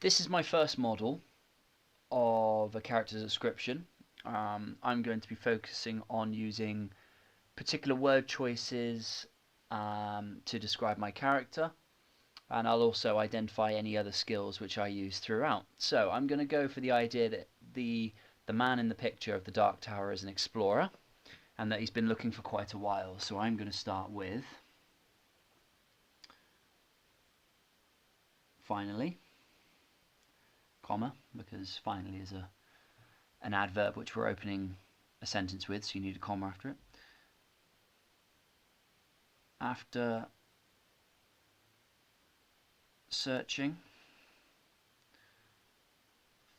This is my first model of a character description. I'm going to be focusing on using particular word choices to describe my character, and I'll also identify any other skills which I use throughout. So I'm going to go for the idea that the man in the picture of the Dark Tower is an explorer, and that he's been looking for quite a while. So I'm going to start with finally, comma, because finally is an adverb which we're opening a sentence with, so you need a comma after it. After searching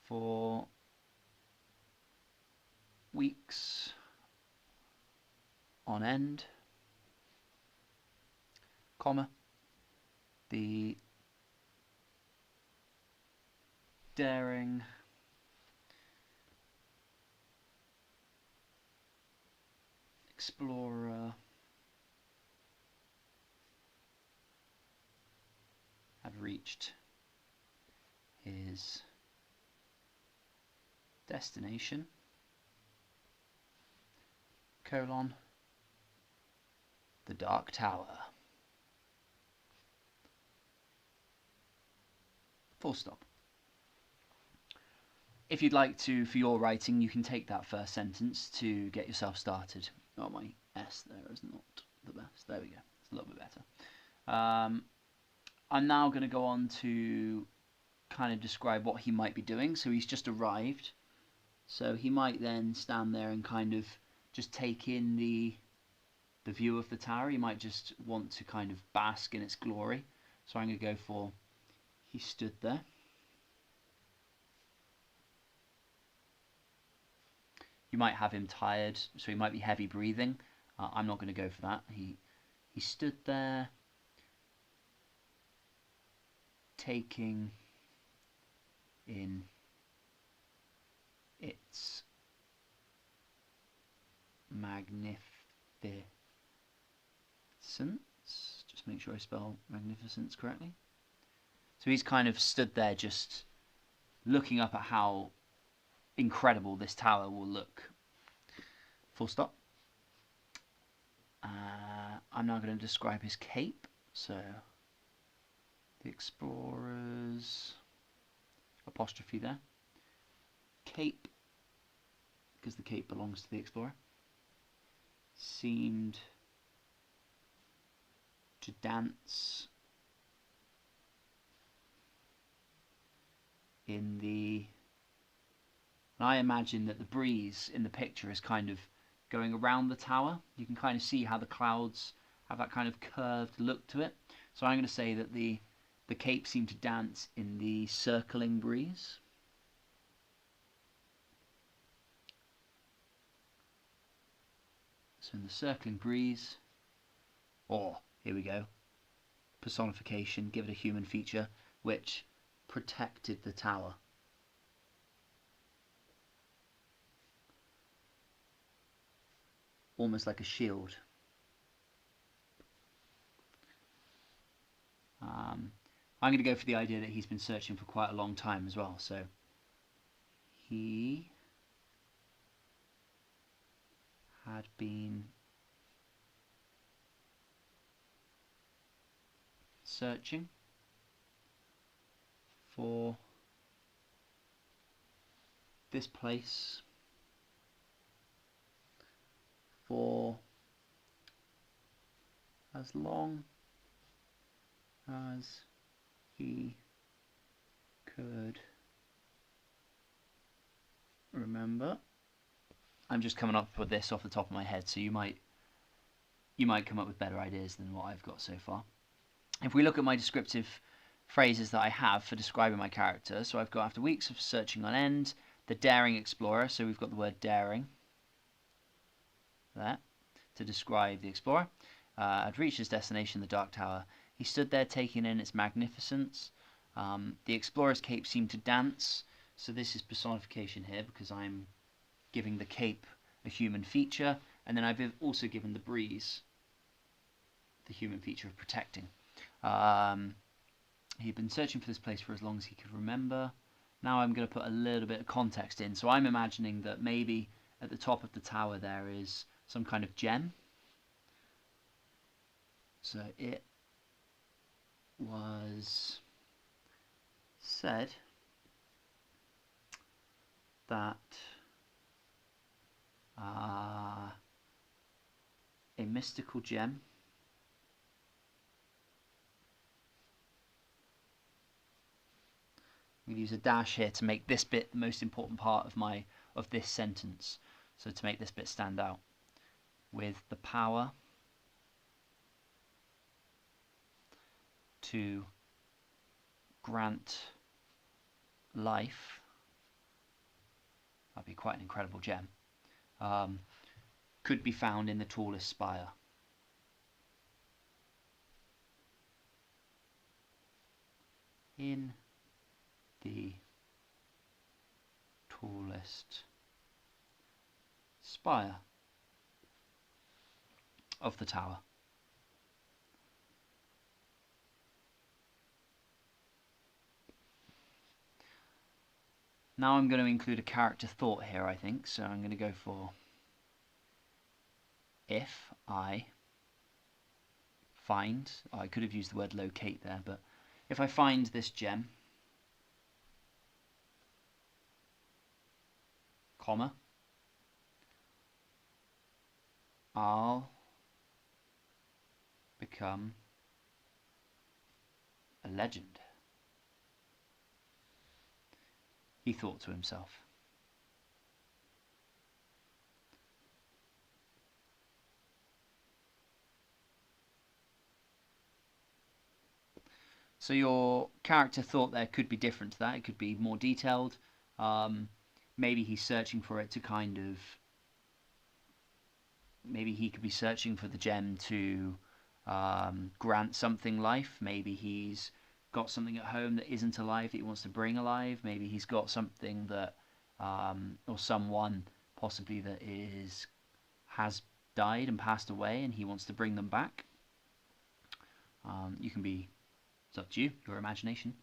for weeks on end, comma, the daring explorer had reached his destination, colon, the Dark Tower. Full stop. If you'd like to, for your writing, you can take that first sentence to get yourself started. Oh, my S there is not the best. There we go. It's a little bit better. I'm now going to go on to kind of describe what he might be doing. So he's just arrived. So he might then stand there and kind of just take in the view of the tower. He might just want to kind of bask in its glory. So I'm going to go for he stood there. You might have him tired, so he might be heavy breathing. I'm not going to go for that. He stood there taking in its magnificence. Just make sure I spell magnificence correctly. So he's kind of stood there just looking up at how incredible this tower will look. Full stop. I'm now going to describe his cape. So the explorer's apostrophe there. Cape, because the cape belongs to the explorer, seemed to dance in the... And I imagine that the breeze in the picture is kind of going around the tower. You can kind of see how the clouds have that kind of curved look to it. So I'm going to say that the cape seemed to dance in the circling breeze. So in the circling breeze, or here we go, personification, give it a human feature, which protected the tower. Almost like a shield. I'm going to go for the idea that he's been searching for quite a long time as well. So he had been searching for this place for as long as he could remember. I'm just coming up with this off the top of my head, so you might come up with better ideas than what I've got so far. If we look at my descriptive phrases that I have for describing my character, so I've got after weeks of searching on end, the daring explorer, so we've got the word daring there to describe the explorer. Had reached his destination, the Dark Tower. He stood there taking in its magnificence. The explorer's cape seemed to dance, so this is personification here because I'm giving the cape a human feature, and then I've also given the breeze the human feature of protecting. He'd been searching for this place for as long as he could remember. Now I'm going to put a little bit of context in. So I'm imagining that maybe at the top of the tower there is some kind of gem. So it was said that a mystical gem I'm going to use a dash here to make this bit the most important part of this sentence. So to make this bit stand out. With the power to grant life, that'd be quite an incredible gem, could be found in the tallest spire. In the tallest spire of the tower. Now I'm going to include a character thought here, I think, so I'm going to go for if I find, I could have used the word locate there, but if I find this gem, comma, I'll become a legend, he thought to himself. So your character thought there could be different to that. It could be more detailed. Maybe he's searching for it to kind of... Maybe he could be searching for the gem to grant something life. Maybe he's got something at home that isn't alive that he wants to bring alive. Maybe he's got something that... or someone possibly that has died and passed away and he wants to bring them back. You can be... It's up to you, your imagination.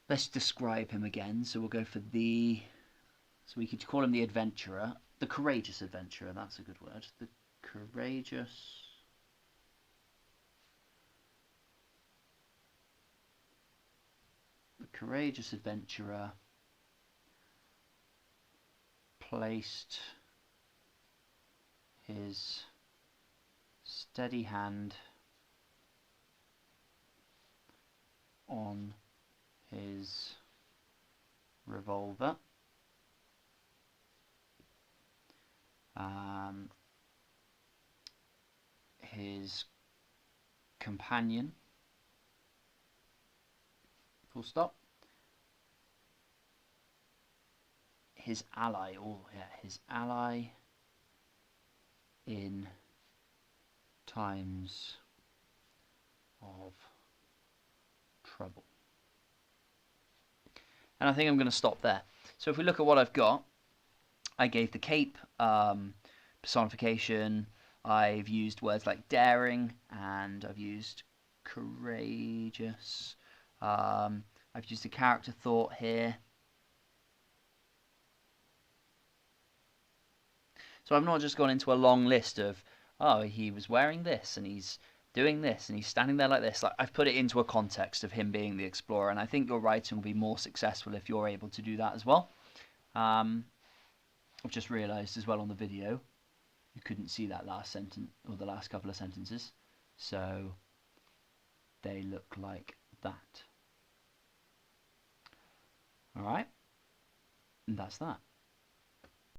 Let's describe him again. So we'll go for the... So we could call him the adventurer. The courageous adventurer, that's a good word. The courageous... The courageous adventurer placed his steady hand on his revolver, his companion, full stop, his ally, his ally in times of trouble. And I think I'm going to stop there. So if we look at what I've got, I gave the cape personification, I've used words like daring, and I've used courageous, I've used a character thought here. So I've not just gone into a long list of, oh, he was wearing this, and he's doing this, and he's standing there like this. Like, I've put it into a context of him being the explorer, and I think your writing will be more successful if you're able to do that as well. I've just realised as well on the video, you couldn't see that last sentence, or the last couple of sentences, so they look like that. Alright, and that's that.